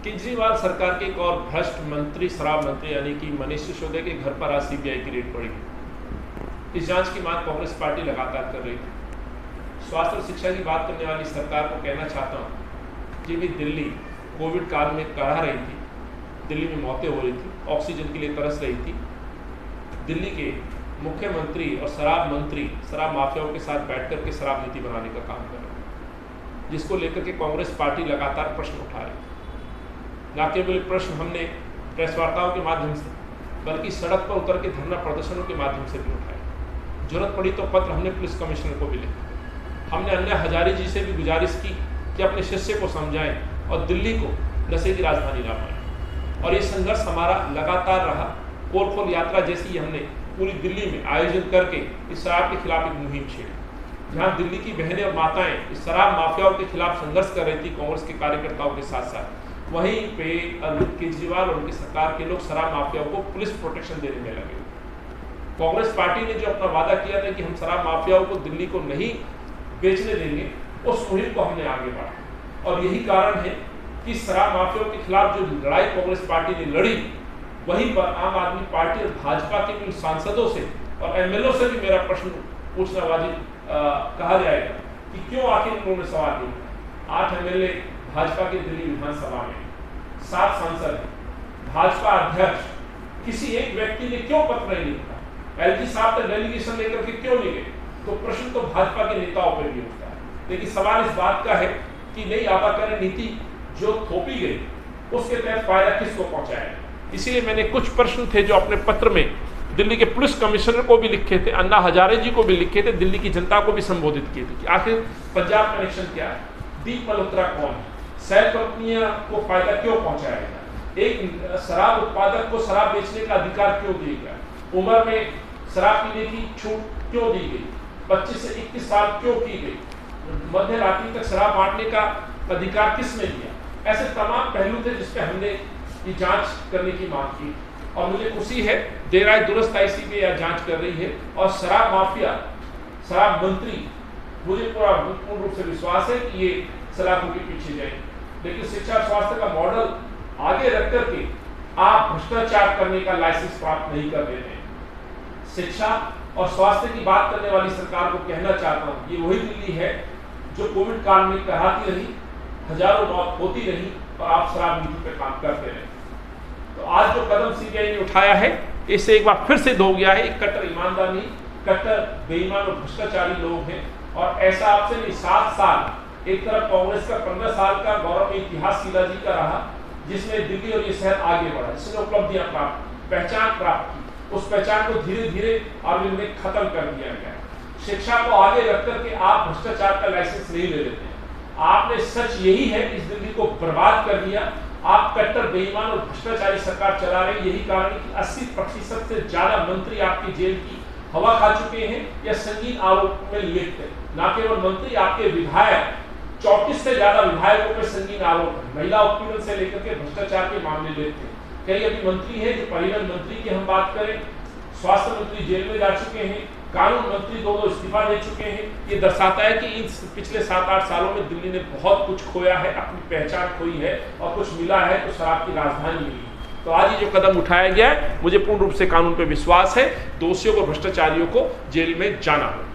केजरीवाल सरकार के एक और भ्रष्ट मंत्री, शराब मंत्री यानी कि मनीष सिसोदिया के घर पर आज सीबीआई की रेड पड़ी। इस जांच की मांग कांग्रेस पार्टी लगातार कर रही थी। स्वास्थ्य और शिक्षा की बात करने वाली सरकार को कहना चाहता हूँ कि भी दिल्ली कोविड काल में कड़ा रही थी, दिल्ली में मौतें हो रही थी, ऑक्सीजन के लिए तरस रही थी। दिल्ली के मुख्यमंत्री और शराब मंत्री शराब माफियाओं के साथ बैठकर के शराब नीति बनाने का काम कर रहे हैं, जिसको लेकर के कांग्रेस पार्टी लगातार प्रश्न उठा रही है। न केवल प्रश्न हमने प्रेस वार्ताओं के माध्यम से बल्कि सड़क पर उतर के धरना प्रदर्शनों के माध्यम से भी उठाए। जरूरत पड़ी तो पत्र हमने पुलिस कमिश्नर को भी लिखा। हमने अन्य हजारी जी से भी गुजारिश की कि अपने शिष्य को समझाएं और दिल्ली को नशे की राजधानी ना बनाएं। और ये संघर्ष हमारा लगातार रहा। पोल खोल यात्रा जैसी हमने पूरी दिल्ली में आयोजन करके इस शराब के खिलाफ एक मुहिम छेड़ी, जहाँ दिल्ली की बहनें और माताएं इस शराब माफियाओं के खिलाफ संघर्ष कर रही थी कांग्रेस के कार्यकर्ताओं के साथ साथ। वहीं पे अरविंद केजरीवाल और उनकी सरकार के लोग शराब माफियाओं को पुलिस प्रोटेक्शन देने में लगे। कांग्रेस पार्टी ने जो अपना वादा किया था कि हम शराब माफियाओं को दिल्ली को नहीं बेचने देंगे, उस मुहिम को हमने आगे बढ़ाया। और यही कारण है कि शराब माफियाओं के खिलाफ जो लड़ाई कांग्रेस पार्टी ने लड़ी, वहीं पर आम आदमी पार्टी और भाजपा के कुछ सांसदों से और एमएलओ से भी मेरा प्रश्न पूछना वाजिब कहा जाएगा कि क्यों आखिर उन्होंने सवाल नहीं किया। 8 एमएलए भाजपा के दिल्ली विधानसभा में, 7 सांसद, भाजपा अध्यक्ष, किसी एक व्यक्ति ने क्यों पत्र नहीं लिखा? एलजी साहब तक डेलीगेशन लेकर के क्यों नहीं गए? तो प्रश्न तो भाजपा के नेताओं पर भी उठता है। लेकिन सवाल इस बात का है कि नई आपाकरण नीति जो थोपी गई, उसके तहत फायदा किसको पहुंचाएगा? इसीलिए मैंने कुछ प्रश्न थे जो अपने पत्र में दिल्ली के पुलिस कमिश्नर को भी लिखे थे, अन्ना हजारे जी को भी लिखे थे, दिल्ली की जनता को भी संबोधित किए थे कि आखिर पंजाब कनेक्शन क्या है, दीप मल्होत्रा कौन है, शैल कंपनियां को फायदा क्यों पहुंचाएगा, एक शराब उत्पादक को शराब बेचने का अधिकार क्यों दिया गया, उम्र में शराब पीने की छूट क्यों दी गई, 25 से 21 साल क्यों की गई, मध्य रात्रि तक शराब बांटने का अधिकार किसने दिया। ऐसे तमाम पहलू थे जिसपे हमने ये जांच करने की मांग की। और मुझे खुशी है देर रात दुरुस्त सीबीआई जांच कर रही है और शराब माफिया, शराब मंत्री, मुझे पूर्ण रूप से विश्वास है कि ये सलाखों के पीछे जाएंगे। लेकिन शिक्षा और स्वास्थ्य का मॉडल आगे रख करके आप भ्रष्टाचार करने का लाइसेंस प्राप्त नहीं कर देते हैं। शिक्षा और स्वास्थ्य की बात करने वाली सरकार को कहना चाहता हूँ, ये वही दिल्ली है जो कोविड काल में कराती रही, हजारों मौत होती रही और आप शराब नीति पर काम करते रहे। तो आज जो कदम सीबीआई ने उठाया है, इससे एक बार फिर सिद्ध हो गया है एक कट्टर ईमानदार नहीं, कट्टर बेईमान और भ्रष्टाचारी लोग हैं। और ऐसा आपसे नहीं, 7 साल एक तरफ कांग्रेस का 15 साल का गौरव इतिहास शीला जी का रहा, जिसमें दिल्ली और ये शहर आगे बढ़ा, जिसने उपलब्धियां प्राप्त, पहचान प्राप्त की। उस पहचान को धीरे धीरे अरविंद ने खत्म कर दिया गया। शिक्षा को आगे रख करके आप भ्रष्टाचार का लाइसेंस नहीं ले लेते हैं। आपने सच यही है इस दिल्ली को बर्बाद कर दिया। आप कट्टर बेईमान और भ्रष्टाचारी सरकार चला रहे। यही कारण है कि 80% से ज्यादा मंत्री आपकी जेल की हवा खा चुके हैं या संगीन आरोप में लिप्त हैं। न केवल मंत्री, आपके विधायक, 34 से ज्यादा विधायकों पर संगीन आरोप है। महिला उत्पीड़न से लेकर के भ्रष्टाचार के मामले लेते हैं। कई अभी मंत्री है जो परिवहन मंत्री की हम बात करें, स्वास्थ्य मंत्री जेल में जा चुके हैं, कानून मंत्री 2 इस्तीफा दे चुके हैं। ये दर्शाता है कि इन पिछले 7-8 सालों में दिल्ली ने बहुत कुछ खोया है, अपनी पहचान खोई है, और कुछ मिला है तो शराब की राजधानी मिली। तो आज ये जो कदम उठाया गया है, मुझे पूर्ण रूप से कानून पर विश्वास है। दोषियों को, भ्रष्टाचारियों को जेल में जाना होगा।